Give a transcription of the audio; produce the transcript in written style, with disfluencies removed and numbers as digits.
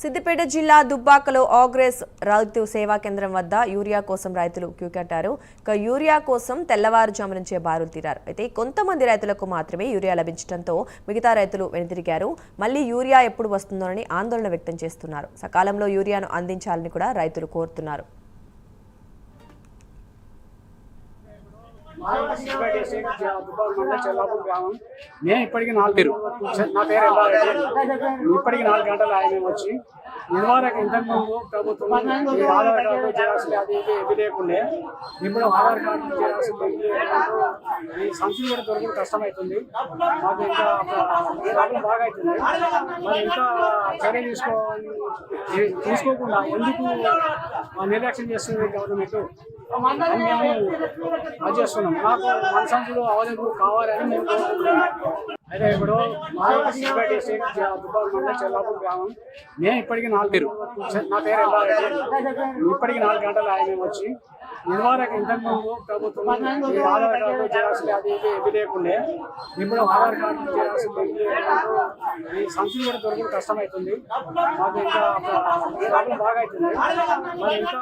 సిద్దిపేట జిల్లా దుబ్బాకలో ఆగ్రెస్ రైతు సేవా కేంద్రం వద్ద యూరియా కోసం రైతులు క్యూ కట్టారు. ఇక యూరియా కోసం తెల్లవారుజాము నుంచే బారులు తీరారు. అయితే కొంతమంది రైతులకు మాత్రమే యూరియా లభించడంతో మిగతా రైతులు వెనుతిరిగారు. మళ్లీ యూరియా ఎప్పుడు వస్తుందోనని ఆందోళన వ్యక్తం చేస్తున్నారు. సకాలంలో యూరియాను అందించాలని కూడా రైతులు కోరుతున్నారు. నేను ఇప్పటికి 4 గంటలు ఆయన వచ్చి ఇదివరకు ఇంతకుముందు ప్రభుత్వం ఆధార్ కార్డు జిరాక్స్ అది ఇది ఏవి లేకుండే ఇప్పుడు ఆధార్ కార్డు జిరాక్స్ ఈ సంచులు కూడా దొరకడం కష్టమవుతుంది. మాకు ఇంకా ప్రాబ్లం బాగా అవుతుంది. మరి ఇంకా చర్య తీసుకోకుండా ఎందుకు నిర్లక్ష్యం చేస్తుంది గవర్నమెంట్ అని మేము అది చేస్తున్నాం. నాకు మన సంచులు అవైలబుల్ కావాలని మేము కోరుకుంటున్నాం. అయితే ఇప్పుడు మా సిద్దిపేట డిస్ట్రిక్ట్ దుబ్బాక మండలం చెల్లాపూర్ గ్రామం. నేను ఇప్పటికి నా పేరు ఇప్పటికి 4 గంటలు ఆయన వచ్చి ఇదివరకు ఇంతకుముందు ప్రభుత్వం ఆధార్ కార్డు జిరాక్స్ అది ఇది ఏవి లేకుండే ఇప్పుడు ఆధార్ కార్డు జిరాక్స్ ఈ సంచులు కూడా దొరకడం కష్టమవుతుంది. మాకు ఇంకా ప్రాబ్లం బాగా అవుతుంది. మరి ఇంకా